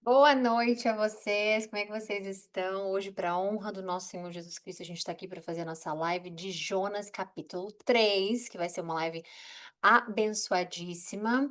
Boa noite a vocês, como é que vocês estão? Hoje, para a honra do nosso Senhor Jesus Cristo, a gente está aqui para fazer a nossa live de Jonas, capítulo 3, que vai ser uma live abençoadíssima.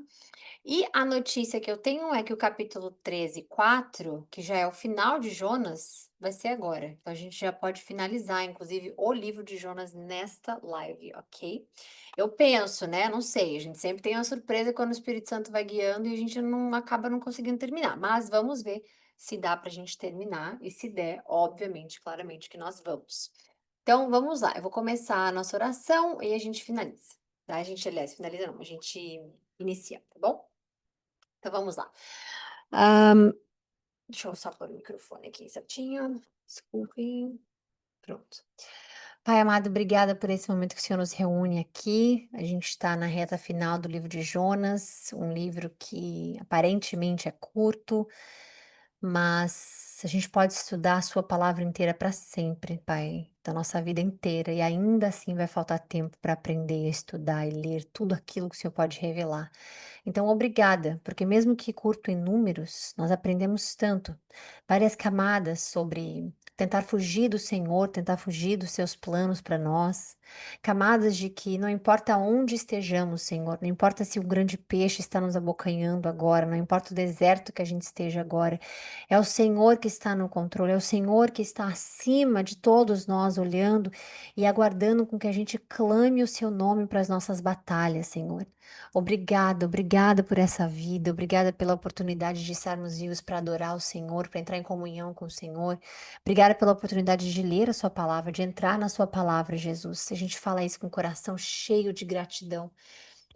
E a notícia que eu tenho é que o capítulo 13 e 4, que já é o final de Jonas, vai ser agora. Então a gente já pode finalizar, inclusive, o livro de Jonas nesta live, ok? Eu penso, né? Não sei, a gente sempre tem uma surpresa quando o Espírito Santo vai guiando e a gente não acaba não conseguindo terminar. Mas vamos ver se dá para a gente terminar. E se der, obviamente, claramente que nós vamos. Então vamos lá, eu vou começar a nossa oração e a gente finaliza. Tá? A gente, aliás, finaliza não, a gente inicia, tá bom? Então vamos lá. Ahn, Deixa eu só pôr o microfone aqui certinho. Desculpe. Pronto. Pai amado, obrigada por esse momento que o Senhor nos reúne aqui. A gente está na reta final do livro de Jonas, um livro que aparentemente é curto, mas a gente pode estudar a sua palavra inteira para sempre, Pai, da nossa vida inteira, e ainda assim vai faltar tempo para aprender, estudar e ler tudo aquilo que o Senhor pode revelar. Então, obrigada, porque mesmo que curto em números, nós aprendemos tanto, várias camadas sobre tentar fugir do Senhor, tentar fugir dos seus planos para nós, camadas de que não importa onde estejamos, Senhor, não importa se o grande peixe está nos abocanhando agora, não importa o deserto que a gente esteja agora, é o Senhor que está no controle, é o Senhor que está acima de todos nós, olhando e aguardando com que a gente clame o seu nome para as nossas batalhas, Senhor. Obrigada, obrigada por essa vida, obrigada pela oportunidade de estarmos vivos para adorar o Senhor, para entrar em comunhão com o Senhor. Obrigada pela oportunidade de ler a Sua palavra, de entrar na Sua palavra, Jesus. A gente fala isso com o coração cheio de gratidão,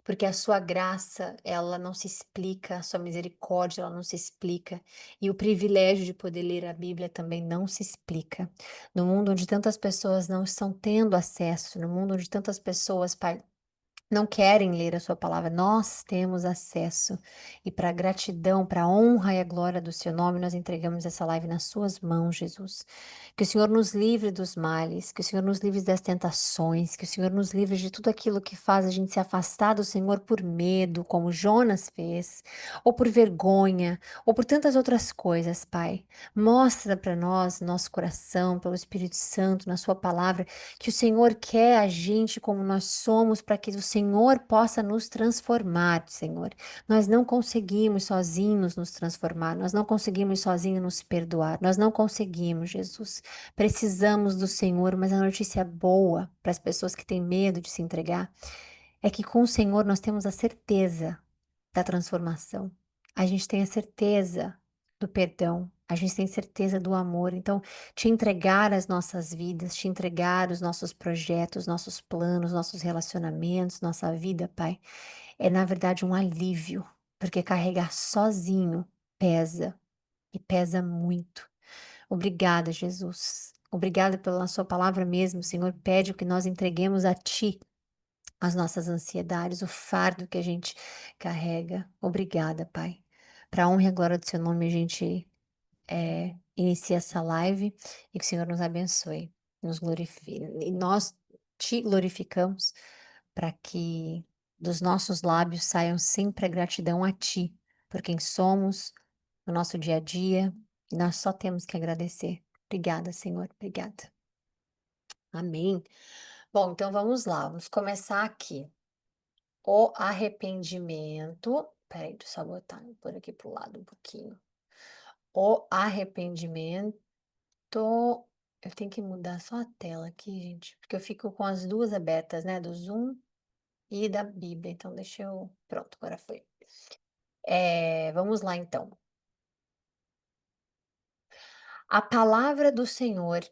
porque a Sua graça, ela não se explica, a Sua misericórdia, ela não se explica, e o privilégio de poder ler a Bíblia também não se explica. No mundo onde tantas pessoas não estão tendo acesso, no mundo onde tantas pessoas, Pai, não querem ler a sua palavra, nós temos acesso. E para gratidão, para a honra e a glória do seu nome, nós entregamos essa live nas suas mãos, Jesus. Que o Senhor nos livre dos males, que o Senhor nos livre das tentações, que o Senhor nos livre de tudo aquilo que faz a gente se afastar do Senhor por medo, como Jonas fez, ou por vergonha, ou por tantas outras coisas, Pai. Mostra para nós, nosso coração, pelo Espírito Santo, na sua palavra, que o Senhor quer a gente como nós somos, para que o Senhor possa nos transformar, Senhor. Nós não conseguimos sozinhos nos transformar, nós não conseguimos sozinhos nos perdoar, nós não conseguimos, Jesus. Precisamos do Senhor, mas a notícia boa para as pessoas que têm medo de se entregar é que com o Senhor nós temos a certeza da transformação. A gente tem a certeza do perdão, a gente tem certeza do amor. Então, te entregar as nossas vidas, te entregar os nossos projetos, nossos planos, nossos relacionamentos, nossa vida, Pai, é na verdade um alívio, porque carregar sozinho pesa e pesa muito. Obrigada, Jesus. Obrigada pela sua palavra mesmo, Senhor. Pede que nós entreguemos a Ti as nossas ansiedades, o fardo que a gente carrega. Obrigada, Pai. Para a honra e a glória do seu nome, a gente inicia essa live e que o Senhor nos abençoe, nos glorifique. E nós te glorificamos para que dos nossos lábios saiam sempre a gratidão a Ti, por quem somos, no nosso dia a dia, e nós só temos que agradecer. Obrigada, Senhor. Obrigada. Amém. Bom, então vamos lá, vamos começar aqui. O arrependimento, peraí, deixa eu só botar, por aqui para o lado um pouquinho. O arrependimento, eu tenho que mudar só a tela aqui, gente, porque eu fico com as duas abertas, né, do Zoom e da Bíblia. Então deixa eu, pronto, agora foi. Vamos lá então. A palavra do Senhor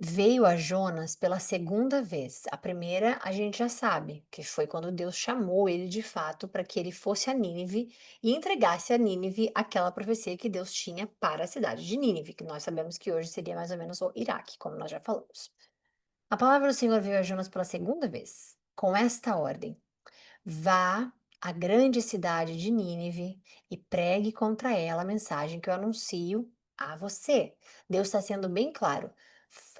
veio a Jonas pela segunda vez. A primeira a gente já sabe, que foi quando Deus chamou ele de fato para que ele fosse a Nínive e entregasse a Nínive aquela profecia que Deus tinha para a cidade de Nínive, que nós sabemos que hoje seria mais ou menos o Iraque, como nós já falamos. A palavra do Senhor veio a Jonas pela segunda vez, com esta ordem: vá à grande cidade de Nínive e pregue contra ela a mensagem que eu anuncio a você. Deus está sendo bem claro.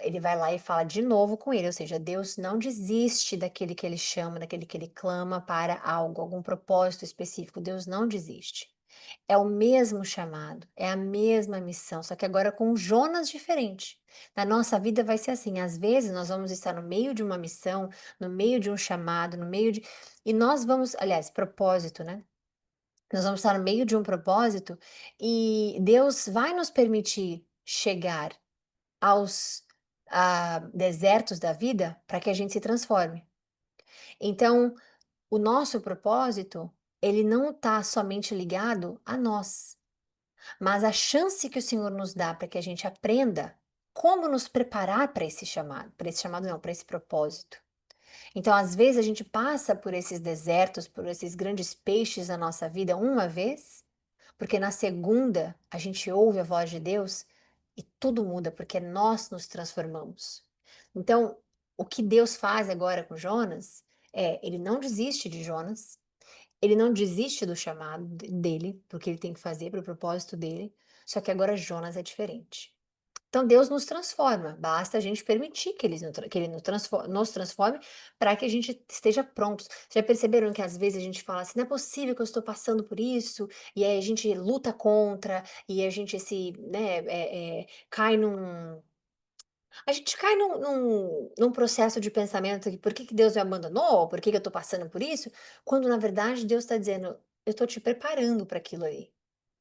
Ele vai lá e fala de novo com ele, ou seja, Deus não desiste daquele que ele chama, daquele que ele clama para algo, algum propósito específico. Deus não desiste. É o mesmo chamado, é a mesma missão, só que agora com Jonas diferente. Na nossa vida vai ser assim, às vezes nós vamos estar no meio de uma missão, no meio de um chamado, no meio de e nós vamos aliás, propósito, né. Nós vamos estar no meio de um propósito e Deus vai nos permitir chegar aos, desertos da vida para que a gente se transforme. Então, o nosso propósito, ele não está somente ligado a nós. Mas a chance que o Senhor nos dá para que a gente aprenda como nos preparar para esse chamado não, para esse propósito. Então, às vezes, a gente passa por esses desertos, por esses grandes peixes na nossa vida uma vez, porque na segunda a gente ouve a voz de Deus e tudo muda, porque nós nos transformamos. Então, o que Deus faz agora com Jonas ele não desiste de Jonas, ele não desiste do chamado dele, do que ele tem que fazer para o propósito dele, só que agora Jonas é diferente. Então Deus nos transforma, basta a gente permitir que ele nos transforme para que a gente esteja prontos. Já perceberam que às vezes a gente fala assim: "Não é possível que eu estou passando por isso", e aí a gente luta contra, e a gente cai a gente cai num processo de pensamento que por que que Deus me abandonou? Por que que eu estou passando por isso? Quando na verdade Deus está dizendo: "Eu estou te preparando para aquilo ali".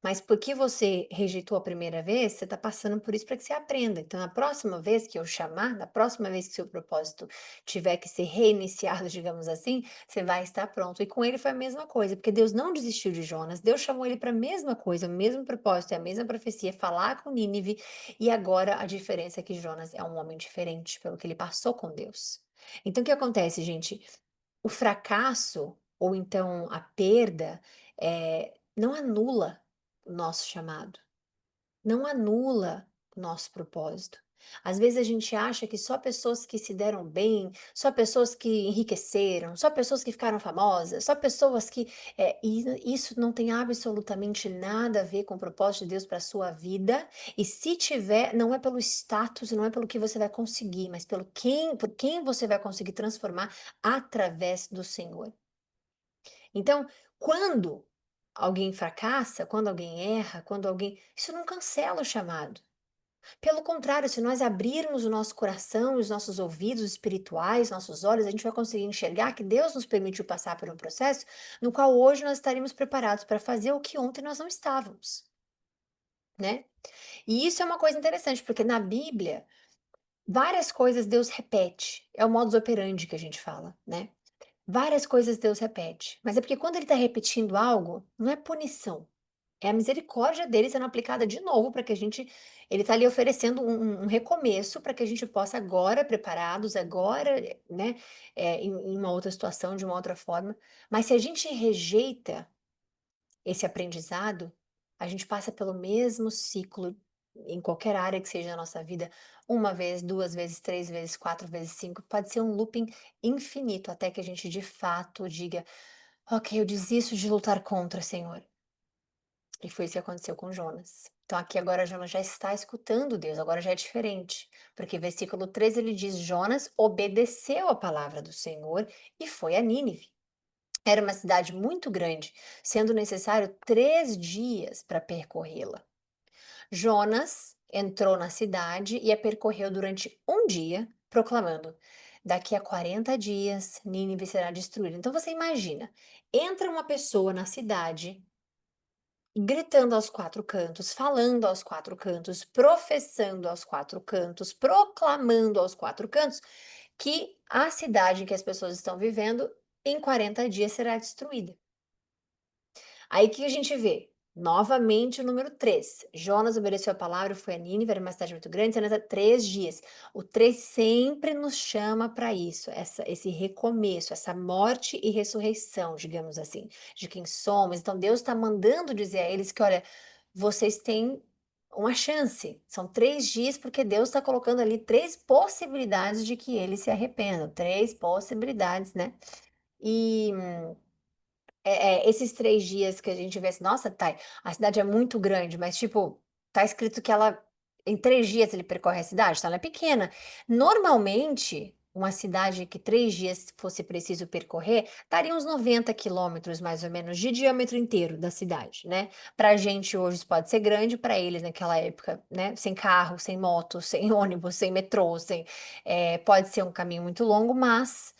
Mas porque você rejeitou a primeira vez, você está passando por isso para que você aprenda. Então, na próxima vez que eu chamar, na próxima vez que seu propósito tiver que ser reiniciado, digamos assim, você vai estar pronto. E com ele foi a mesma coisa, porque Deus não desistiu de Jonas, Deus chamou ele para a mesma coisa, o mesmo propósito, é a mesma profecia, falar com Nínive, e agora a diferença é que Jonas é um homem diferente, pelo que ele passou com Deus. Então, o que acontece, gente? O fracasso, ou então a perda, não anula o nosso chamado, não anula o nosso propósito. Às vezes a gente acha que só pessoas que se deram bem, só pessoas que enriqueceram, só pessoas que ficaram famosas, só pessoas que. E isso não tem absolutamente nada a ver com o propósito de Deus para a sua vida. E se tiver, não é pelo status, não é pelo que você vai conseguir, mas por quem você vai conseguir transformar através do Senhor. Então, quando alguém fracassa, quando alguém erra, quando alguém. Isso não cancela o chamado. Pelo contrário, se nós abrirmos o nosso coração, os nossos ouvidos espirituais, nossos olhos, a gente vai conseguir enxergar que Deus nos permitiu passar por um processo no qual hoje nós estaríamos preparados para fazer o que ontem nós não estávamos, né? E isso é uma coisa interessante, porque na Bíblia, várias coisas Deus repete. É o modus operandi que a gente fala, né? Várias coisas Deus repete, mas é porque quando ele está repetindo algo, não é punição, é a misericórdia dele sendo aplicada de novo para que a gente ele está ali oferecendo um recomeço para que a gente possa agora, preparados, agora, né, em uma outra situação, de uma outra forma. Mas se a gente rejeita esse aprendizado, a gente passa pelo mesmo ciclo em qualquer área que seja da nossa vida, uma vez, 2 vezes, 3 vezes, 4 vezes, 5, pode ser um looping infinito até que a gente de fato diga: "Ok, eu desisto de lutar contra, Senhor". E foi isso que aconteceu com Jonas. Então aqui agora Jonas já está escutando Deus, agora já é diferente, porque versículo 13 ele diz: "Jonas obedeceu a palavra do Senhor e foi a Nínive". Era uma cidade muito grande, sendo necessário 3 dias para percorrê-la. Jonas entrou na cidade e a percorreu durante um dia, proclamando: "Daqui a 40 dias Nínive será destruída". Então você imagina, entra uma pessoa na cidade, gritando aos 4 cantos, falando aos 4 cantos, professando aos 4 cantos, proclamando aos 4 cantos, que a cidade em que as pessoas estão vivendo, em 40 dias será destruída. Aí o que a gente vê? Novamente o número 3. Jonas obedeceu a palavra e foi a Nínive, era uma cidade muito grande, sendo essa 3 dias. O 3 sempre nos chama para isso, esse recomeço, essa morte e ressurreição, digamos assim, de quem somos. Então Deus está mandando dizer a eles que, olha, vocês têm uma chance. São 3 dias, porque Deus está colocando ali 3 possibilidades de que eles se arrependam. 3 possibilidades, né? E esses 3 dias que a gente vê assim: "Nossa, tá, a cidade é muito grande", mas, tipo, tá escrito que ela em 3 dias ele percorre a cidade, então ela é pequena. Normalmente, uma cidade que 3 dias fosse preciso percorrer, daria uns 90 quilômetros mais ou menos de diâmetro inteiro da cidade, né. Pra gente hoje isso pode ser grande, para eles naquela época, né, sem carro, sem moto, sem ônibus, sem metrô, sem pode ser um caminho muito longo, mas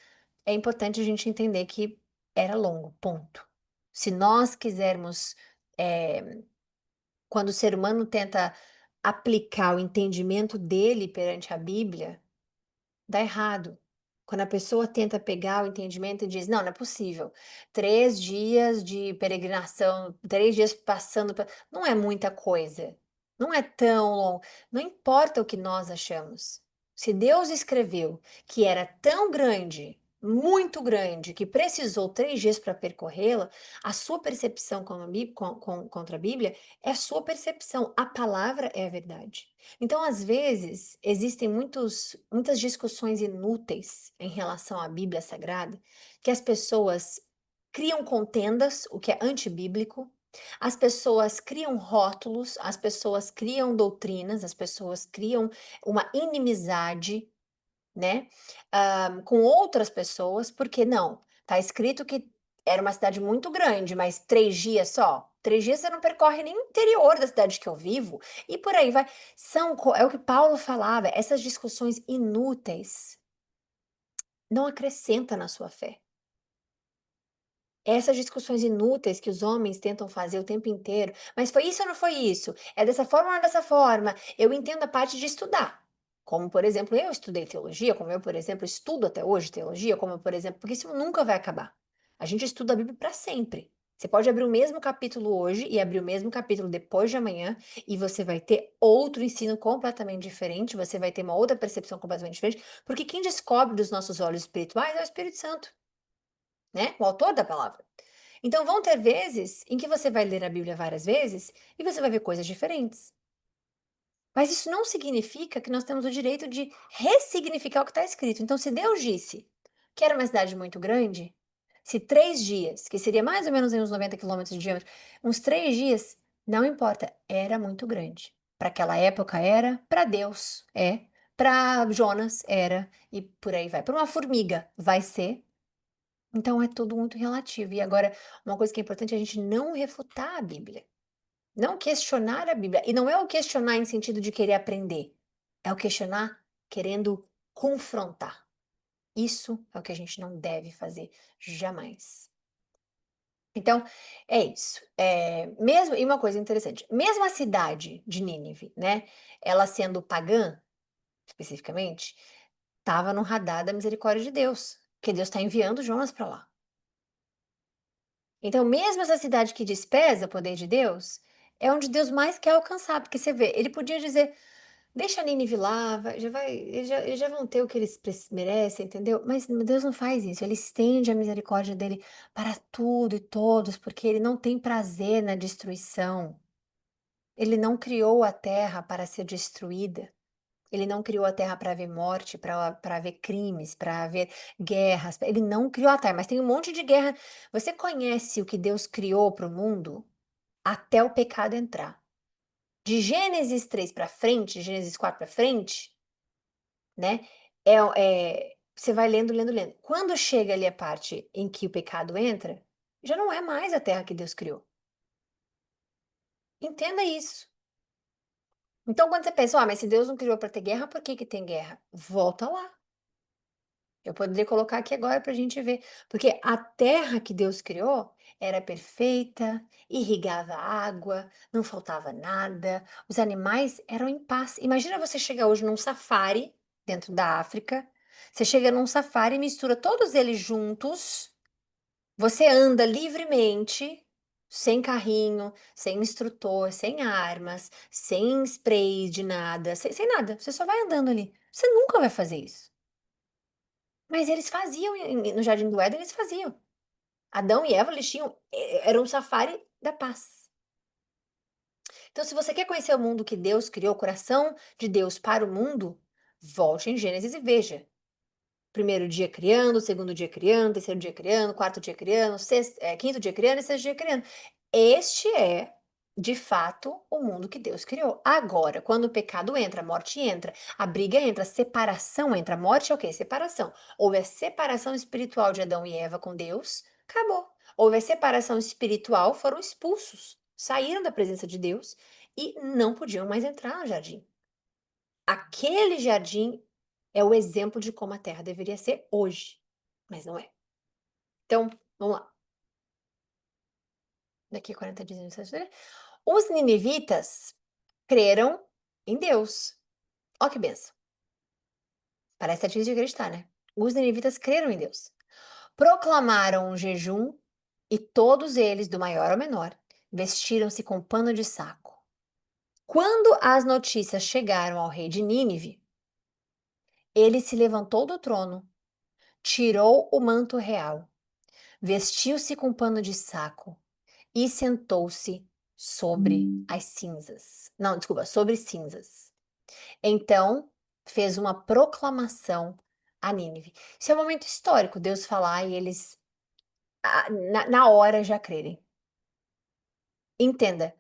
é importante a gente entender que era longo, ponto. Se nós quisermos, eh, quando o ser humano tenta aplicar o entendimento dele perante a Bíblia, dá errado. Quando a pessoa tenta pegar o entendimento e diz: "Não, não é possível. 3 dias de peregrinação, 3 dias passando pe" não é muita coisa, não é tão longo, não importa o que nós achamos. Se Deus escreveu que era tão grande, muito grande, que precisou 3 dias para percorrê-la, a sua percepção com a Bí com contra a Bíblia é a sua percepção, a palavra é a verdade. Então, às vezes, existem muitas discussões inúteis em relação à Bíblia Sagrada, que as pessoas criam contendas, o que é antibíblico, as pessoas criam rótulos, as pessoas criam doutrinas, as pessoas criam uma inimizade, né, com outras pessoas, porque não, tá escrito que era uma cidade muito grande, mas 3 dias só? 3 dias você não percorre nem o interior da cidade que eu vivo, e por aí vai. É o que Paulo falava, essas discussões inúteis não acrescenta na sua fé. Essas discussões inúteis que os homens tentam fazer o tempo inteiro, mas foi isso ou não foi isso? É dessa forma ou não é dessa forma? Eu entendo a parte de estudar. Como, por exemplo, eu estudei teologia, como eu, por exemplo, estudo até hoje teologia, como, por exemplo, porque isso nunca vai acabar. A gente estuda a Bíblia para sempre. Você pode abrir o mesmo capítulo hoje e abrir o mesmo capítulo depois de amanhã, e você vai ter outro ensino completamente diferente, você vai ter uma outra percepção completamente diferente, porque quem descobre dos nossos olhos espirituais é o Espírito Santo, né? O autor da palavra. Então vão ter vezes em que você vai ler a Bíblia várias vezes e você vai ver coisas diferentes. Mas isso não significa que nós temos o direito de ressignificar o que está escrito. Então, se Deus disse que era uma cidade muito grande, se 3 dias, que seria mais ou menos aí uns 90 quilômetros de diâmetro, uns 3 dias, não importa, era muito grande. Para aquela época era, para Deus é, para Jonas era, e por aí vai. Para uma formiga vai ser, então é tudo muito relativo. E agora, uma coisa que é importante é a gente não refutar a Bíblia, não questionar a Bíblia. E não é o questionar em sentido de querer aprender, é o questionar querendo confrontar. Isso é o que a gente não deve fazer jamais. Então, é isso. Mesmo e uma coisa interessante, mesmo a cidade de Nínive, né, ela sendo pagã, especificamente, estava no radar da misericórdia de Deus, porque Deus está enviando Jonas para lá. Então, mesmo essa cidade que despreza o poder de Deus, é onde Deus mais quer alcançar, porque você vê, ele podia dizer: "Deixa Nínive lá, eles já vão ter o que eles merecem", entendeu? Mas Deus não faz isso, ele estende a misericórdia dele para tudo e todos, porque ele não tem prazer na destruição. Ele não criou a terra para ser destruída. Ele não criou a terra para haver morte, para haver crimes, para haver guerras. Ele não criou a terra, mas tem um monte de guerra. Você conhece o que Deus criou para o mundo até o pecado entrar. De Gênesis 3 para frente, Gênesis 4 para frente, né? Você vai lendo, lendo, lendo. Quando chega ali a parte em que o pecado entra, já não é mais a terra que Deus criou. Entenda isso. Então, quando você pensa, mas se Deus não criou para ter guerra, por que que tem guerra? Volta lá. Eu poderia colocar aqui agora para a gente ver, porque a terra que Deus criou era perfeita, irrigava água, não faltava nada, os animais eram em paz. Imagina você chegar hoje num safari dentro da África, você chega num safari e mistura todos eles juntos, você anda livremente, sem carrinho, sem instrutor, sem armas, sem spray de nada, sem nada, você só vai andando ali. Você nunca vai fazer isso. Mas eles faziam no Jardim do Éden, eles faziam. Adão e Eva, eles tinham era um safari da paz. Então, se você quer conhecer o mundo que Deus criou, o coração de Deus para o mundo, volte em Gênesis e veja. Primeiro dia criando, segundo dia criando, terceiro dia criando, quarto dia criando, quinto dia criando e sexto dia criando. Este é de fato, o mundo que Deus criou. Agora, quando o pecado entra, a morte entra, a briga entra, a separação entra. A morte é o quê? Separação. Houve a separação espiritual de Adão e Eva com Deus, acabou. Houve a separação espiritual, foram expulsos, saíram da presença de Deus e não podiam mais entrar no jardim. Aquele jardim é o exemplo de como a terra deveria ser hoje, mas não é. Então, vamos lá. Daqui a 40 dias, os ninivitas creram em Deus. Ó que benção. Parece até difícil de acreditar, né? Os ninivitas creram em Deus. Proclamaram um jejum e todos eles, do maior ao menor, vestiram-se com pano de saco. Quando as notícias chegaram ao rei de Nínive, ele se levantou do trono, tirou o manto real, vestiu-se com pano de saco e sentou-se sobre as cinzas. Não, desculpa, sobre cinzas. Então, fez uma proclamação a Nínive. Isso é um momento histórico, Deus falar e eles, na hora, já crerem. Entenda,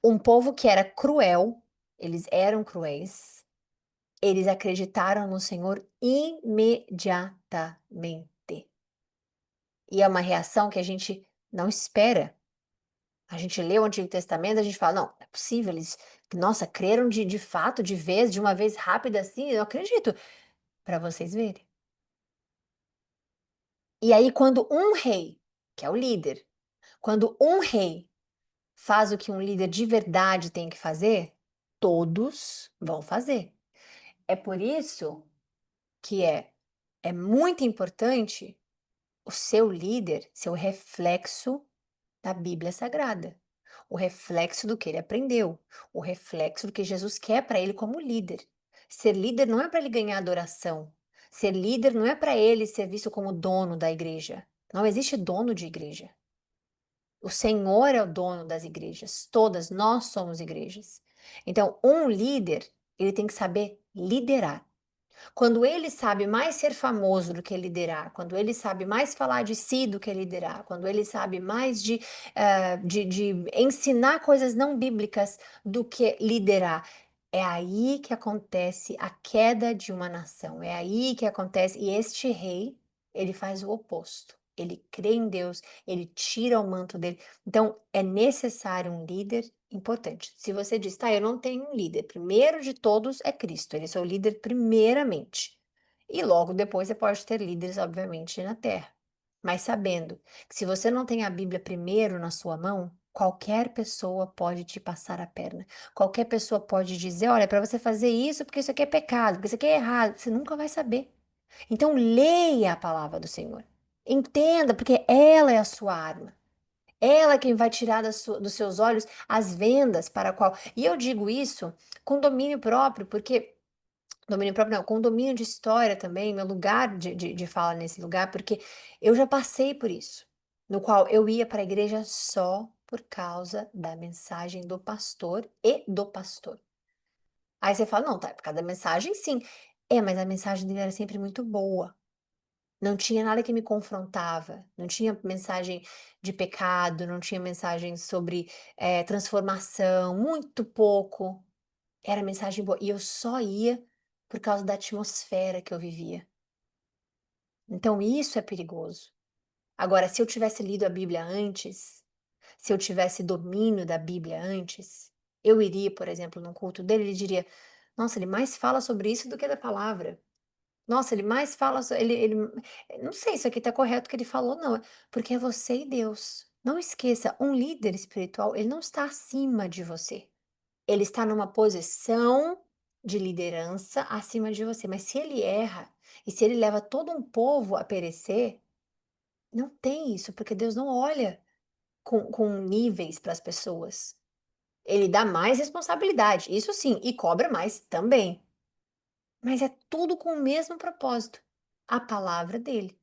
um povo que era cruel, eles eram cruéis, eles acreditaram no Senhor imediatamente. E é uma reação que a gente não espera. A gente lê o Antigo Testamento, a gente fala: "Não, não é possível, eles, nossa, creram de fato, de vez, de uma vez rápida assim, eu acredito", para vocês verem. E aí quando um rei, que é o líder, quando um rei faz o que um líder de verdade tem que fazer, todos vão fazer. É por isso que é muito importante o seu líder ser o reflexo da Bíblia Sagrada, o reflexo do que ele aprendeu, o reflexo do que Jesus quer para ele como líder. Ser líder não é para ele ganhar adoração. Ser líder não é para ele ser visto como dono da igreja. Não existe dono de igreja. O Senhor é o dono das igrejas. Todas nós somos igrejas. Então, um líder, ele tem que saber liderar. Quando ele sabe mais ser famoso do que liderar, quando ele sabe mais falar de si do que liderar, quando ele sabe mais de ensinar coisas não bíblicas do que liderar, é aí que acontece a queda de uma nação. É aí que acontece. E este rei, ele faz o oposto. Ele crê em Deus, ele tira o manto dele. Então, é necessário um líder importante. Se você diz: "Tá, eu não tenho um líder", primeiro de todos é Cristo, ele é seu líder primeiramente. E logo depois você pode ter líderes, obviamente, na terra. Mas sabendo que se você não tem a Bíblia primeiro na sua mão, qualquer pessoa pode te passar a perna. Qualquer pessoa pode dizer: "Olha, para você fazer isso, porque isso aqui é pecado, porque isso aqui é errado". Você nunca vai saber. Então leia a palavra do Senhor. Entenda, porque ela é a sua arma. Ela é quem vai tirar dos seus olhos as vendas para a qual. E eu digo isso com domínio próprio, porque. Domínio próprio, não, com domínio de história também, meu lugar de fala nesse lugar, porque eu já passei por isso, no qual eu ia para a igreja só por causa da mensagem do pastor e do pastor. Aí você fala, não, tá, por causa da mensagem, sim. É, mas a mensagem dele era sempre muito boa. Não tinha nada que me confrontava, não tinha mensagem de pecado, não tinha mensagem sobre, transformação, muito pouco. Era mensagem boa, e eu só ia por causa da atmosfera que eu vivia. Então isso é perigoso. Agora, se eu tivesse lido a Bíblia antes, se eu tivesse domínio da Bíblia antes, eu iria, por exemplo, num culto dele, ele diria: "Nossa, ele mais fala sobre isso do que da palavra". Nossa, ele mais fala ele não sei se aqui está correto o que ele falou não, porque é você e Deus. Não esqueça, um líder espiritual, ele não está acima de você. Ele está numa posição de liderança acima de você, mas se ele erra, e se ele leva todo um povo a perecer, não tem isso, porque Deus não olha com níveis para as pessoas. Ele dá mais responsabilidade, isso sim, e cobra mais também. Mas é tudo com o mesmo propósito, a palavra dele.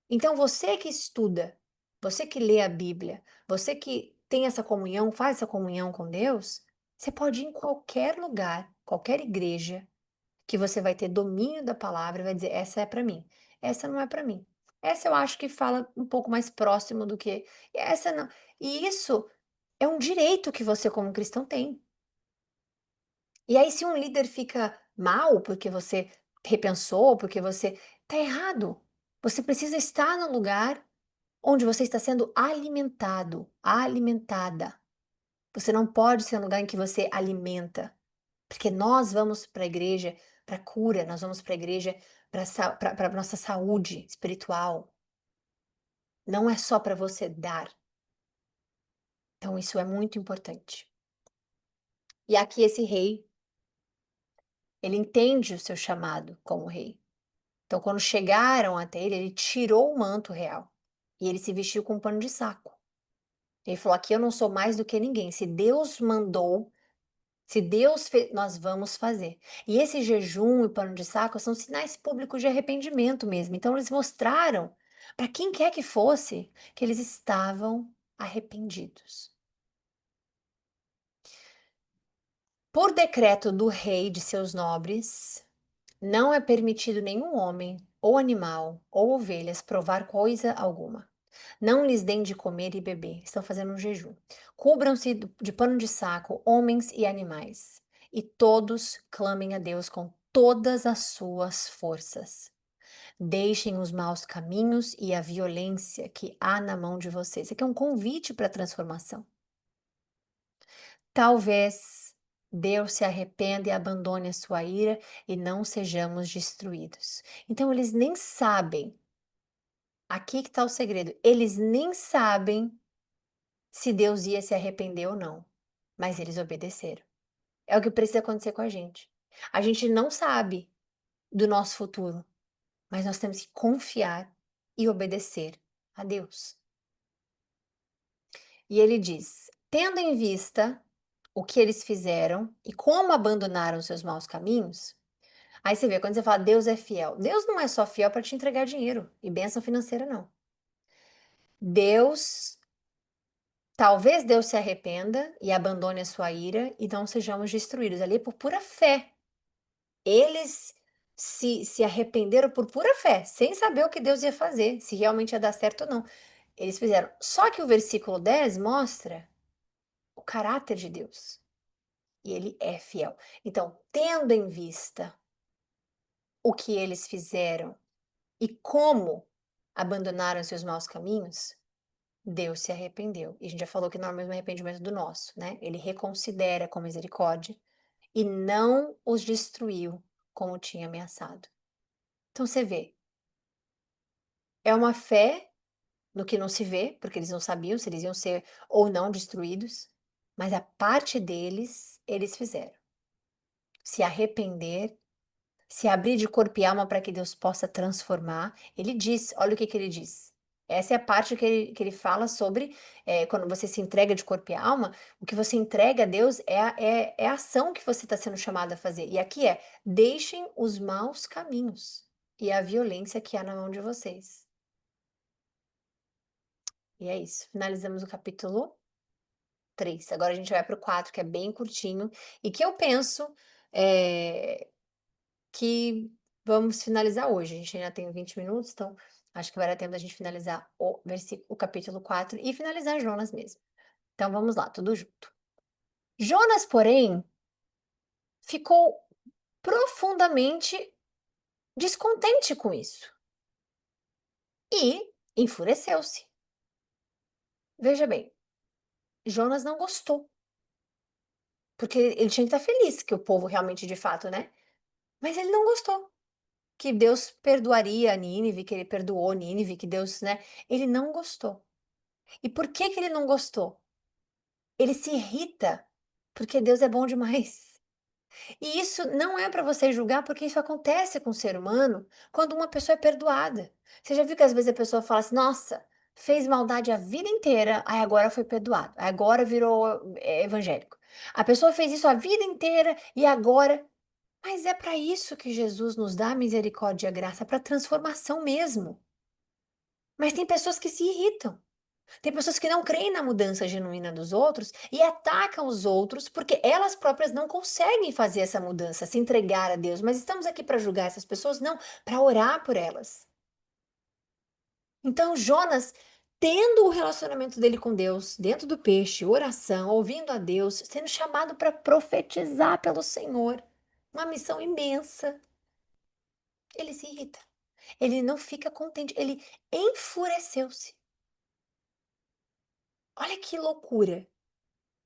Então você que estuda, você que lê a Bíblia, você que tem essa comunhão, faz essa comunhão com Deus, você pode ir em qualquer lugar, qualquer igreja, que você vai ter domínio da palavra e vai dizer: "Essa é para mim, essa não é para mim. Essa eu acho que fala um pouco mais próximo do que essa não". E isso É um direito que você, como cristão, tem. E aí, se um líder fica mal porque você repensou, porque você tá errado. Você precisa estar no lugar onde você está sendo alimentado, alimentada. Você não pode ser um lugar em que você alimenta, porque nós vamos para a igreja para cura, nós vamos para a igreja para nossa saúde espiritual. Não é só para você dar. Então, isso é muito importante. E aqui esse rei, ele entende o seu chamado como rei. Então, quando chegaram até ele, ele tirou o manto real e ele se vestiu com um pano de saco. Ele falou: Aqui eu não sou mais do que ninguém. Se Deus mandou, se Deus fez, nós vamos fazer. E esse jejum e pano de saco são sinais públicos de arrependimento mesmo. Então, eles mostraram para quem quer que fosse que eles estavam arrependidos. Por decreto do rei e de seus nobres, não é permitido nenhum homem, ou animal, ou ovelhas provar coisa alguma. Não lhes deem de comer e beber. Estão fazendo um jejum. Cubram-se de pano de saco, homens e animais. E todos clamem a Deus com todas as suas forças. Deixem os maus caminhos e a violência que há na mão de vocês. Isso aqui é um convite para a transformação. Talvez Deus se arrependa e abandone a sua ira e não sejamos destruídos. Então eles nem sabem, aqui que está o segredo, eles nem sabem se Deus ia se arrepender ou não, mas eles obedeceram. É o que precisa acontecer com a gente. A gente não sabe do nosso futuro, mas nós temos que confiar e obedecer a Deus. E ele diz: tendo em vista o que eles fizeram e como abandonaram seus maus caminhos, aí você vê, quando você fala Deus é fiel, Deus não é só fiel para te entregar dinheiro e bênção financeira, não. Deus, talvez Deus se arrependa e abandone a sua ira e não sejamos destruídos. Ali é por pura fé. Eles se arrependeram por pura fé, sem saber o que Deus ia fazer, se realmente ia dar certo ou não. Eles fizeram. Só que o versículo 10 mostra o caráter de Deus. E ele é fiel. Então, tendo em vista o que eles fizeram e como abandonaram seus maus caminhos, Deus se arrependeu. E a gente já falou que não é o mesmo arrependimento do nosso, né? Ele reconsidera com misericórdia e não os destruiu como tinha ameaçado. Então você vê, é uma fé no que não se vê, porque eles não sabiam se eles iam ser ou não destruídos, mas a parte deles, eles fizeram. Se arrepender, se abrir de corpo e alma para que Deus possa transformar. Ele diz, olha o que que ele diz. Essa é a parte que ele fala sobre quando você se entrega de corpo e alma, o que você entrega a Deus é a ação que você está sendo chamado a fazer. E aqui é: deixem os maus caminhos e a violência que há na mão de vocês. E é isso. Finalizamos o capítulo 3. Agora a gente vai para o 4, que é bem curtinho, e que eu penso eh, que vamos finalizar hoje. A gente ainda tem 20 minutos, então acho que vai dar tempo da gente finalizar o capítulo 4 e finalizar Jonas mesmo. Então vamos lá, tudo junto. Jonas, porém, ficou profundamente descontente com isso e enfureceu-se. Veja bem, Jonas não gostou, porque ele tinha que estar feliz que o povo realmente, de fato, né? Mas ele não gostou que Deus perdoaria a Nínive, que ele perdoou Nínive, que Deus, né? Ele não gostou. E por que que ele não gostou? Ele se irrita, porque Deus é bom demais. E isso não é para você julgar, porque isso acontece com o ser humano quando uma pessoa é perdoada. Você já viu que às vezes a pessoa fala assim: "Nossa, fez maldade a vida inteira, aí agora foi perdoado, aí agora virou, evangélico. A pessoa fez isso a vida inteira e agora", mas é para isso que Jesus nos dá a misericórdia e a graça, para transformação mesmo. Mas tem pessoas que se irritam. Tem pessoas que não creem na mudança genuína dos outros e atacam os outros porque elas próprias não conseguem fazer essa mudança, se entregar a Deus. Mas estamos aqui para julgar essas pessoas? Não, para orar por elas. Então Jonas tendo o relacionamento dele com Deus, dentro do peixe, oração, ouvindo a Deus, sendo chamado para profetizar pelo Senhor, uma missão imensa, ele se irrita. Ele não fica contente, ele enfureceu-se. Olha que loucura,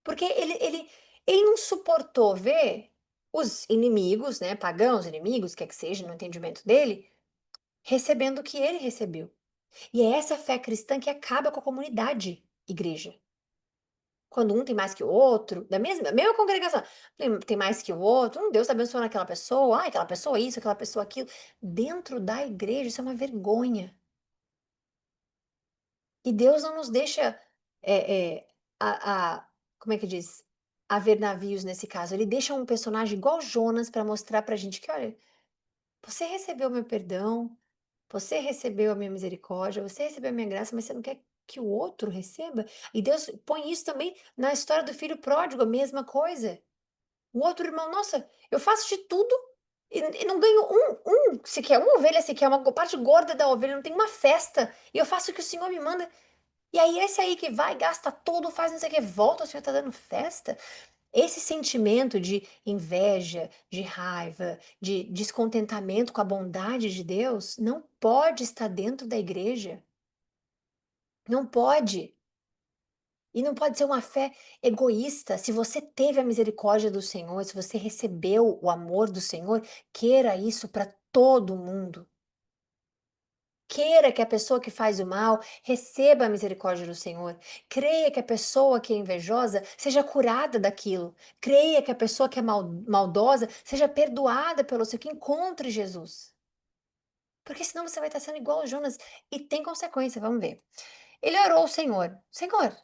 porque ele não suportou ver os inimigos, né, pagãos, inimigos, quer que seja, no entendimento dele, recebendo o que ele recebeu. E é essa fé cristã que acaba com a comunidade igreja. Quando um tem mais que o outro, da mesma congregação, tem mais que o outro, Deus está abençoando aquela pessoa, ai, aquela pessoa isso, aquela pessoa aquilo. Dentro da igreja, isso é uma vergonha. E Deus não nos deixa, como é que diz? Haver navios nesse caso. Ele deixa um personagem igual Jonas para mostrar pra gente que, olha, você recebeu meu perdão, você recebeu a minha misericórdia, você recebeu a minha graça, mas você não quer que o outro receba? E Deus põe isso também na história do filho pródigo, a mesma coisa. O outro irmão, nossa, eu faço de tudo e não ganho sequer, uma ovelha sequer, uma parte gorda da ovelha, não tem uma festa, e eu faço o que o Senhor me manda. E aí, esse aí que vai, gasta tudo, faz não sei o que, volta, o Senhor tá dando festa. Esse sentimento de inveja, de raiva, de descontentamento com a bondade de Deus, não pode estar dentro da igreja. Não pode. E não pode ser uma fé egoísta. Se você teve a misericórdia do Senhor, se você recebeu o amor do Senhor, queira isso para todo mundo. Queira que a pessoa que faz o mal receba a misericórdia do Senhor. Creia que a pessoa que é invejosa seja curada daquilo. Creia que a pessoa que é maldosa seja perdoada pelo Senhor, que encontre Jesus. Porque senão você vai estar sendo igual a Jonas. E tem consequência, vamos ver. Ele orou ao Senhor: Senhor,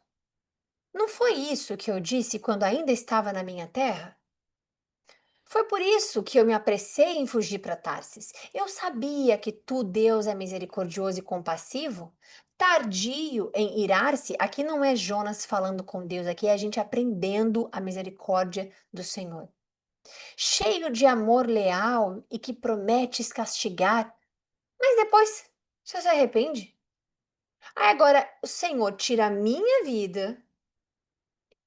não foi isso que eu disse quando ainda estava na minha terra? Foi por isso que eu me apressei em fugir para Tarsis. Eu sabia que tu, Deus, é misericordioso e compassivo. Tardio em irar-se, aqui não é Jonas falando com Deus, aqui é a gente aprendendo a misericórdia do Senhor. Cheio de amor leal e que prometes castigar, mas depois o Senhor se arrepende. Aí agora o Senhor tira a minha vida.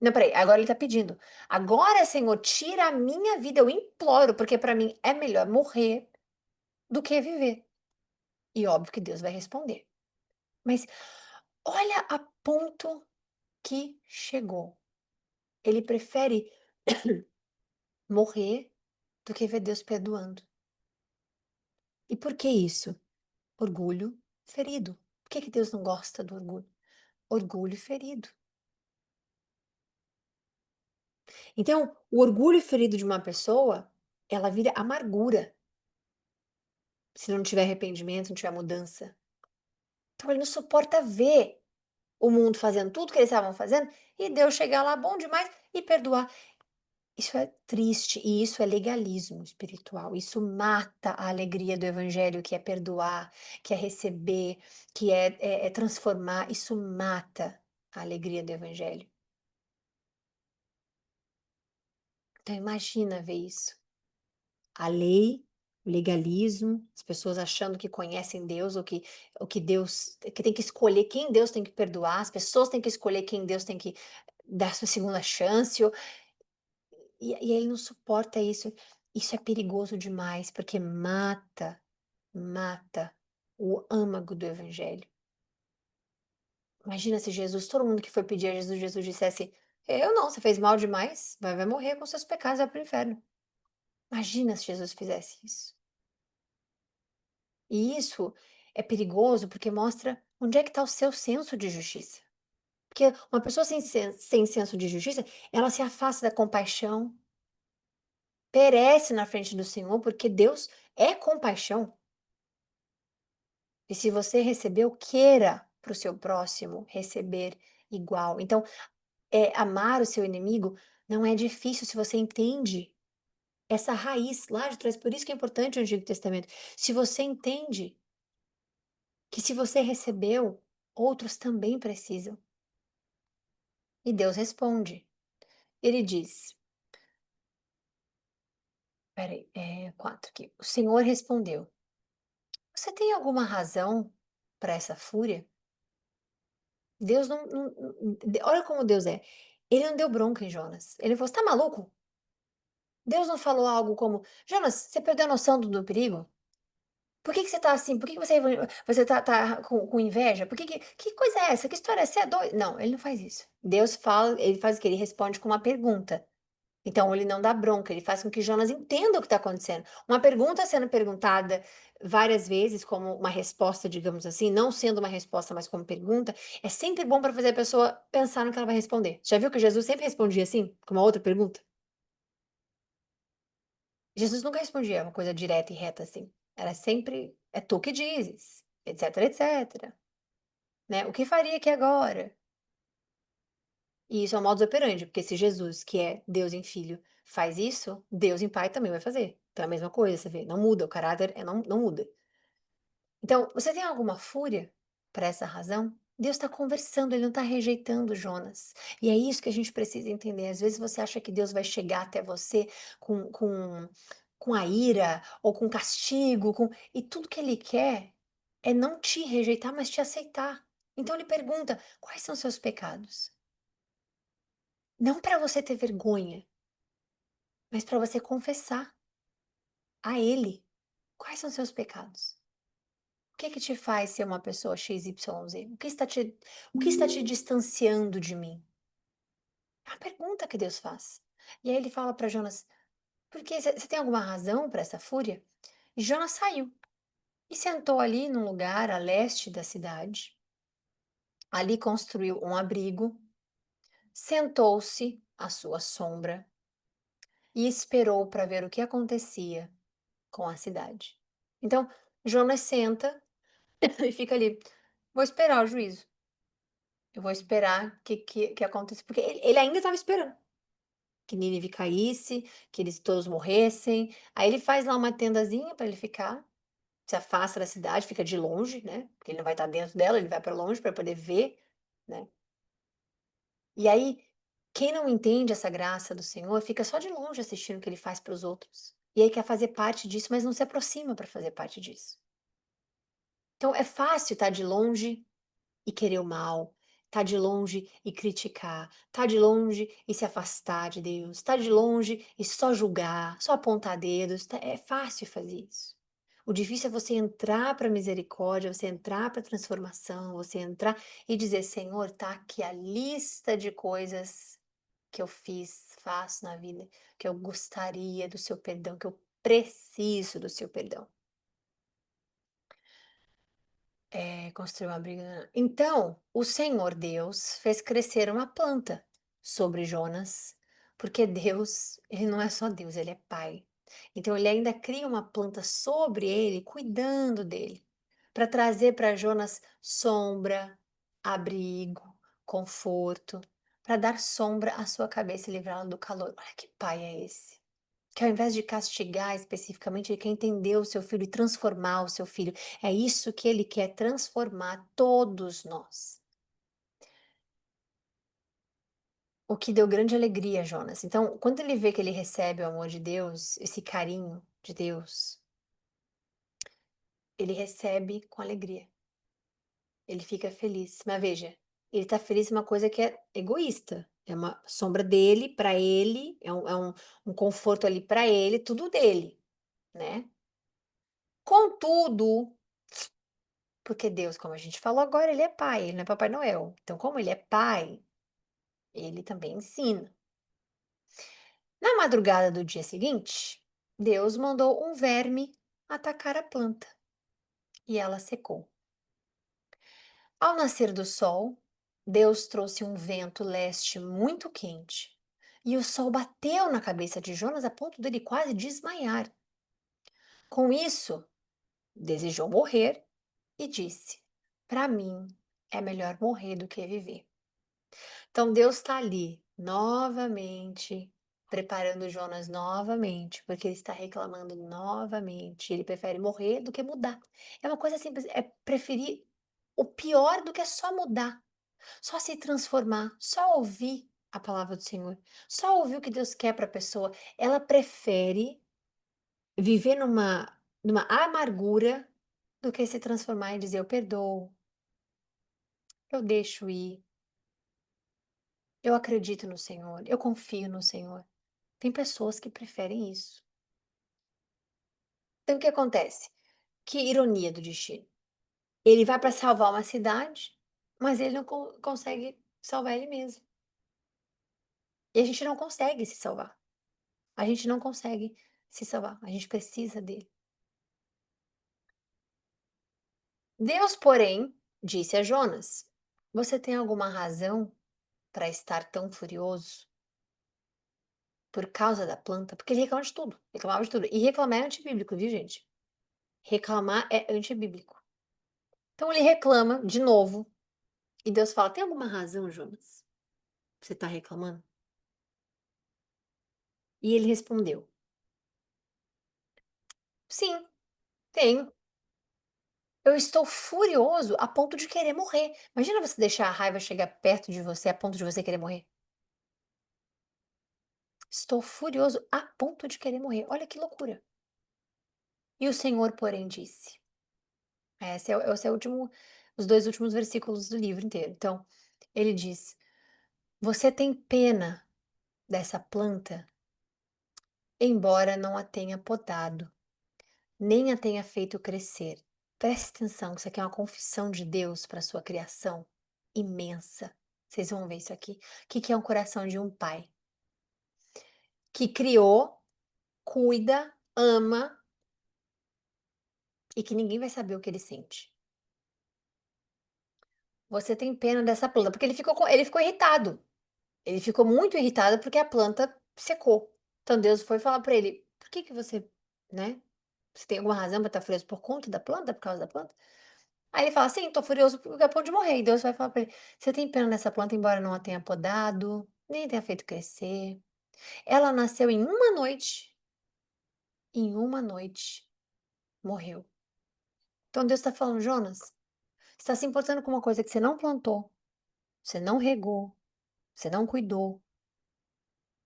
Não, peraí, agora ele tá pedindo. Agora, Senhor, tira a minha vida, eu imploro, porque para mim é melhor morrer do que viver. E óbvio que Deus vai responder. Mas olha a ponto que chegou. Ele prefere morrer do que ver Deus perdoando. E por que isso? Orgulho ferido. Por que que Deus não gosta do orgulho? Orgulho ferido. Então, o orgulho ferido de uma pessoa, ela vira amargura, se não tiver arrependimento, não tiver mudança. Então ele não suporta ver o mundo fazendo tudo que eles estavam fazendo e Deus chegar lá bom demais e perdoar. Isso é triste e isso é legalismo espiritual. Isso mata a alegria do evangelho, que é perdoar, que é receber, que é transformar. Isso mata a alegria do evangelho. Então imagina ver isso. A lei, o legalismo, as pessoas achando que conhecem Deus, ou que Deus, que tem que escolher quem Deus tem que perdoar, as pessoas têm que escolher quem Deus tem que dar sua segunda chance, e ele não suporta isso. Isso é perigoso demais, porque mata o âmago do evangelho. Imagina se Jesus, todo mundo que foi pedir a Jesus, Jesus dissesse: eu não, você fez mal demais, vai morrer com seus pecados, vai para o inferno. Imagina se Jesus fizesse isso. E isso é perigoso porque mostra onde é que está o seu senso de justiça. Porque uma pessoa sem senso de justiça, ela se afasta da compaixão, perece na frente do Senhor, porque Deus é compaixão. E se você recebeu, queira para o seu próximo receber igual. Então, amar o seu inimigo não é difícil se você entende essa raiz lá de trás. Por isso que é importante o Antigo Testamento. Se você entende que se você recebeu, outros também precisam. E Deus responde. Ele diz, espera 4 aqui. O Senhor respondeu: Você tem alguma razão para essa fúria? Deus olha como Deus é. Ele não deu bronca em Jonas. Ele falou: "Você tá maluco? Deus não falou algo como: "Jonas, você perdeu a noção do perigo? Por que que você tá assim? Por que que você tá com inveja? Por que coisa é essa? Que história é essa? Você é doido?" Não, ele não faz isso. Deus fala, ele faz o quê? Ele responde com uma pergunta. Então ele não dá bronca, ele faz com que Jonas entenda o que está acontecendo. Uma pergunta sendo perguntada várias vezes como uma resposta, digamos assim, não sendo uma resposta, mas como pergunta, é sempre bom para fazer a pessoa pensar no que ela vai responder. Já viu que Jesus sempre respondia assim, com uma outra pergunta? Jesus nunca respondia uma coisa direta e reta assim. Era sempre: "É tu que dizes", etc, etc, né. "O que faria aqui agora?" E isso é o modus operandi, porque se Jesus, que é Deus em Filho, faz isso, Deus em Pai também vai fazer. Então é a mesma coisa, você vê, não muda, o caráter não muda. Então, você tem alguma fúria por essa razão? Deus está conversando, ele não está rejeitando Jonas. E é isso que a gente precisa entender. Às vezes você acha que Deus vai chegar até você com a ira ou com castigo, e tudo que ele quer é não te rejeitar, mas te aceitar. Então ele pergunta: quais são seus pecados? Não para você ter vergonha, mas para você confessar a Ele quais são seus pecados. O que que te faz ser uma pessoa XYZ? O que está te distanciando de mim? É uma pergunta que Deus faz. E aí ele fala para Jonas: porque você tem alguma razão para essa fúria? E Jonas saiu e sentou ali num lugar a leste da cidade. Ali construiu um abrigo, sentou-se à sua sombra e esperou para ver o que acontecia com a cidade. Então, Jonas senta e fica ali: "Vou esperar o juízo, eu vou esperar que aconteça", porque ele ainda estava esperando que Nínive caísse, que eles todos morressem. Aí ele faz lá uma tendazinha para ele ficar, se afasta da cidade, fica de longe, né, porque ele não vai estar dentro dela, ele vai para longe para poder ver, né. E aí, quem não entende essa graça do Senhor, fica só de longe assistindo o que ele faz para os outros. E aí quer fazer parte disso, mas não se aproxima para fazer parte disso. Então é fácil estar de longe e querer o mal, tá de longe e criticar, tá de longe e se afastar de Deus, tá de longe e só julgar, só apontar dedos, é fácil fazer isso. O difícil é você entrar para a misericórdia, você entrar para a transformação, você entrar e dizer: Senhor, tá aqui a lista de coisas que eu fiz, faço na vida, que eu gostaria do seu perdão, que eu preciso do seu perdão. Construiu um abrigo, então, o Senhor Deus fez crescer uma planta sobre Jonas, porque Deus, ele não é só Deus, ele é Pai. Então ele ainda cria uma planta sobre ele, cuidando dele, para trazer para Jonas sombra, abrigo, conforto, para dar sombra à sua cabeça e livrá-lo do calor. Olha que pai é esse? Que ao invés de castigar especificamente, ele quer entender o seu filho e transformar o seu filho. É isso que ele quer, transformar todos nós. O que deu grande alegria a Jonas. Então, quando ele vê que ele recebe o amor de Deus, esse carinho de Deus, ele recebe com alegria. Ele fica feliz. Mas veja, ele está feliz em uma coisa que é egoísta. É uma sombra dele, para ele, é um conforto ali para ele, tudo dele, né? Contudo, porque Deus, como a gente falou agora, ele é pai, ele não é Papai Noel. Então, como ele é pai, ele também ensina. Na madrugada do dia seguinte, Deus mandou um verme atacar a planta e ela secou. Ao nascer do sol, Deus trouxe um vento leste muito quente e o sol bateu na cabeça de Jonas a ponto dele quase desmaiar. Com isso, desejou morrer e disse: para mim é melhor morrer do que viver. Então Deus está ali, novamente, preparando Jonas novamente, porque ele está reclamando novamente. Ele prefere morrer do que mudar. É uma coisa simples, é preferir o pior do que só mudar, só se transformar, só ouvir a palavra do Senhor, só ouvir o que Deus quer para a pessoa. Ela prefere viver numa amargura do que se transformar e dizer: Eu perdoo, eu deixo ir, eu acredito no Senhor, eu confio no Senhor. Tem pessoas que preferem isso. Então o que acontece? Que ironia do destino. Ele vai para salvar uma cidade, mas ele não consegue salvar ele mesmo. E a gente não consegue se salvar. A gente não consegue se salvar, a gente precisa dele. Deus, porém, disse a Jonas: Você tem alguma razão para estar tão furioso por causa da planta? Porque ele reclama de tudo, reclamava de tudo. E reclamar é antibíblico, viu, gente? Reclamar é antibíblico. Então ele reclama de novo, e Deus fala: Tem alguma razão, Jonas? Você está reclamando? E ele respondeu: Sim, tenho. Eu estou furioso a ponto de querer morrer. Imagina você deixar a raiva chegar perto de você a ponto de você querer morrer. Estou furioso a ponto de querer morrer. Olha que loucura. E o Senhor, porém, disse. Esse é o último, os dois últimos versículos do livro inteiro. Então, ele diz: Você tem pena dessa planta, embora não a tenha podado, nem a tenha feito crescer. Preste atenção, isso aqui é uma confissão de Deus para a sua criação imensa. Vocês vão ver isso aqui. O que que é um coração de um pai? Que criou, cuida, ama e que ninguém vai saber o que ele sente. Você tem pena dessa planta, porque ele ficou irritado. Ele ficou muito irritado porque a planta secou. Então Deus foi falar para ele: "Por que que você, né, você tem alguma razão para estar furioso por conta da planta, por causa da planta?" Aí ele fala: "Sim, tô furioso porque é a ponto de morrer." E Deus vai falar para ele: "Você tem pena dessa planta, embora não a tenha podado, nem tenha feito crescer. Ela nasceu em uma noite morreu." Então Deus está falando: "Jonas, você está se importando com uma coisa que você não plantou, você não regou, você não cuidou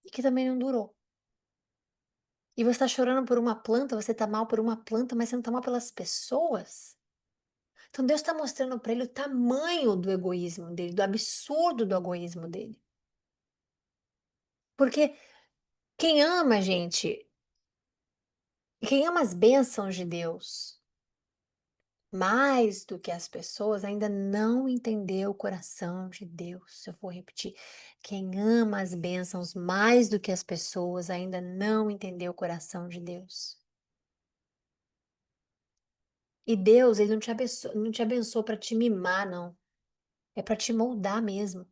e que também não durou. E você está chorando por uma planta, você está mal por uma planta, mas você não está mal pelas pessoas?" Então Deus está mostrando para ele o tamanho do egoísmo dele, do absurdo do egoísmo dele. Porque quem ama, gente, quem ama as bênçãos de Deus mais do que as pessoas ainda não entendeu o coração de Deus. Eu vou repetir. Quem ama as bênçãos mais do que as pessoas ainda não entendeu o coração de Deus. E Deus, ele não te abençoou para te mimar, não. É para te moldar mesmo,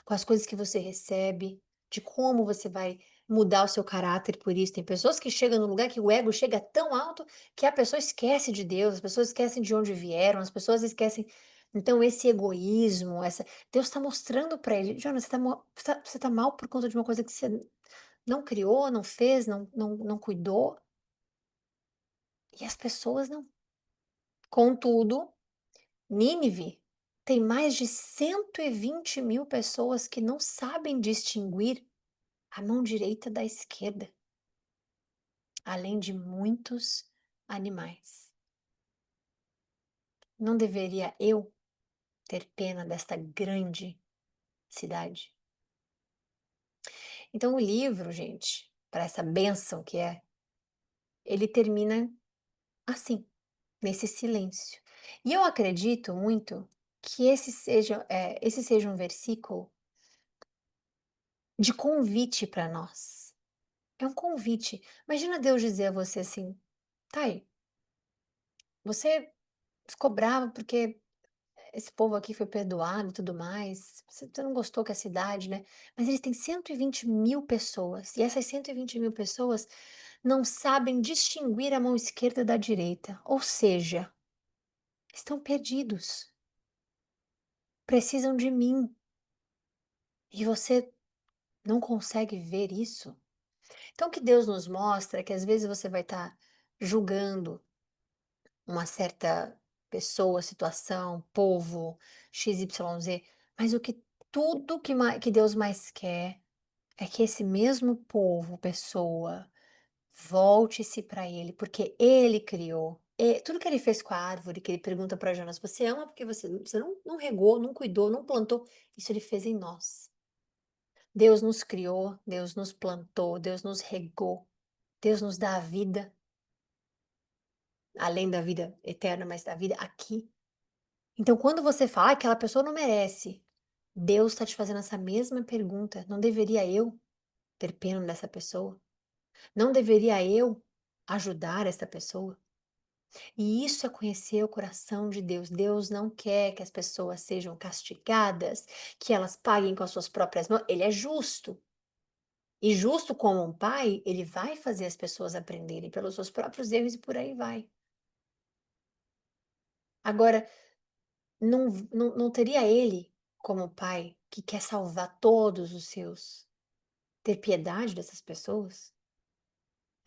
com as coisas que você recebe, de como você vai mudar o seu caráter por isso. Tem pessoas que chegam num lugar que o ego chega tão alto que a pessoa esquece de Deus, as pessoas esquecem de onde vieram, as pessoas esquecem. Então, esse egoísmo, Deus está mostrando para ele: Jonas, você tá mal por conta de uma coisa que você não criou, não fez, não cuidou, e as pessoas não. Contudo, Nínive tem mais de 120.000 pessoas que não sabem distinguir a mão direita da esquerda, além de muitos animais. Não deveria eu ter pena desta grande cidade? Então, o livro, gente, para essa bênção que é, ele termina assim, nesse silêncio. E eu acredito muito que esse seja um versículo de convite para nós. É um convite. Imagina Deus dizer a você assim: "Tá aí, você ficou bravo porque esse povo aqui foi perdoado e tudo mais. Você não gostou que a cidade, né? Mas eles têm 120.000 pessoas. E essas 120.000 pessoas não sabem distinguir a mão esquerda da direita. Ou seja, estão perdidos. Precisam de mim. E você não consegue ver isso? Então, o que Deus nos mostra é que às vezes você vai estar julgando uma certa pessoa, situação, povo, XYZ, mas tudo que Deus mais quer é que esse mesmo povo, pessoa, volte-se para Ele, porque Ele criou, tudo que ele fez com a árvore, que ele pergunta para Jonas: "Você ama porque você não regou, não cuidou, não plantou", isso ele fez em nós. Deus nos criou, Deus nos plantou, Deus nos regou, Deus nos dá a vida, além da vida eterna, mas da vida aqui. Então quando você fala: "Ah, aquela pessoa não merece", Deus está te fazendo essa mesma pergunta: "Não deveria eu ter pena dessa pessoa? Não deveria eu ajudar essa pessoa?" E isso é conhecer o coração de Deus. Deus não quer que as pessoas sejam castigadas, que elas paguem com as suas próprias mãos. Ele é justo. E justo como um pai, ele vai fazer as pessoas aprenderem pelos seus próprios erros e por aí vai. Agora, não teria ele, como pai, que quer salvar todos os seus, ter piedade dessas pessoas?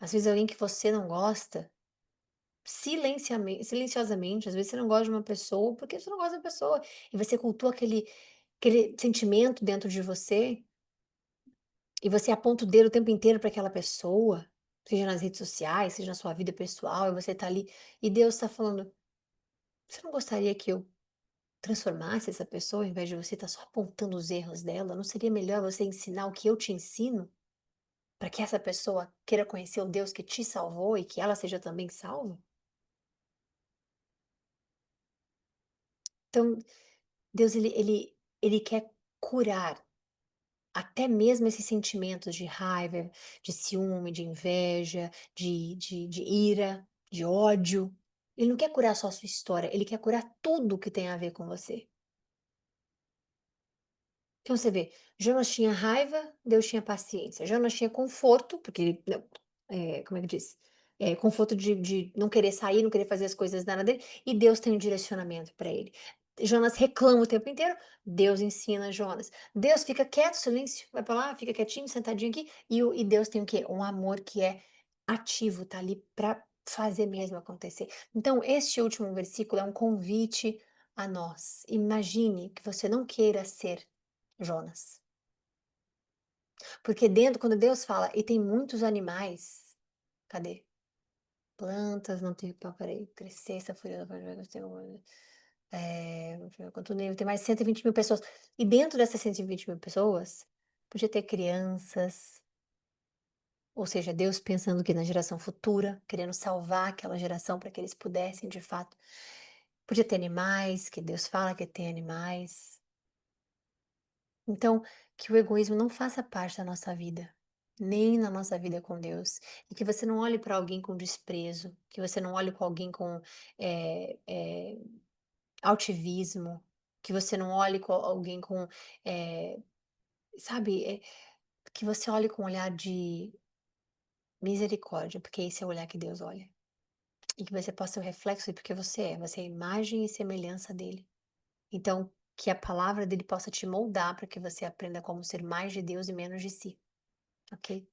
Às vezes alguém que você não gosta, silenciosamente, às vezes você não gosta de uma pessoa porque você não gosta da pessoa, e você cultua aquele sentimento dentro de você, e você aponta o dedo o tempo inteiro para aquela pessoa, seja nas redes sociais, seja na sua vida pessoal, e você tá ali, e Deus está falando: "Você não gostaria que eu transformasse essa pessoa, ao invés de você estar só apontando os erros dela? Não seria melhor você ensinar o que eu te ensino, para que essa pessoa queira conhecer o Deus que te salvou e que ela seja também salva?" Então, Deus ele quer curar até mesmo esses sentimentos de raiva, de ciúme, de inveja, de ira, de ódio. Ele não quer curar só a sua história, ele quer curar tudo que tem a ver com você. Então você vê, Jonas tinha raiva, Deus tinha paciência. Jonas tinha conforto, porque ele, não, como é que diz? Conforto de não querer sair, não querer fazer as coisas nada dele, e Deus tem um direcionamento para ele. Jonas reclama o tempo inteiro, Deus ensina Jonas. Deus fica quieto, silêncio, vai para lá, fica quietinho, sentadinho aqui, e Deus tem o quê? Um amor que é ativo, tá ali para fazer mesmo acontecer. Então, este último versículo é um convite a nós. Imagine que você não queira ser Jonas. Porque dentro, quando Deus fala, e tem muitos animais, cadê? Plantas, não tem, peraí, crescer, essa folha, quanto nível, tem mais de 120 mil pessoas. E dentro dessas 120 mil pessoas, podia ter crianças, ou seja, Deus pensando que na geração futura, querendo salvar aquela geração para que eles pudessem, de fato. Podia ter animais, que Deus fala que tem animais. Então, que o egoísmo não faça parte da nossa vida, nem na nossa vida com Deus, e que você não olhe para alguém com desprezo, que você não olhe com alguém com eh eh, altivismo, que você não olhe com alguém com, eh, sabe, que você olhe com um olhar de misericórdia, porque esse é o olhar que Deus olha. E que você possa ser o reflexo de porque você é a imagem e semelhança dele. Então, que a palavra dele possa te moldar para que você aprenda como ser mais de Deus e menos de si, ok?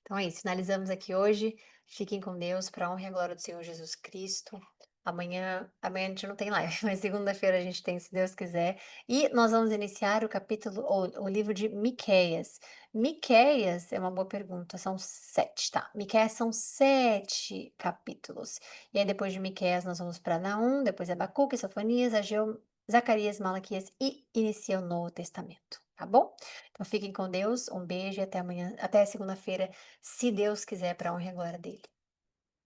Então é isso, finalizamos aqui hoje. Fiquem com Deus, para a honra e a glória do Senhor Jesus Cristo. Amanhã a gente não tem live, mas segunda-feira a gente tem, se Deus quiser. E nós vamos iniciar o capítulo, ou o livro de Miqueias. Miqueias é uma boa pergunta, são 7, tá? Miqueias são 7 capítulos. E aí depois de Miqueias nós vamos para Naum, depois Abacuque, Sofonias, Ageu, Zacarias, Malaquias e inicia o Novo Testamento, tá bom? Então fiquem com Deus, um beijo e até amanhã, até segunda-feira, se Deus quiser, para a honra e a glória dele.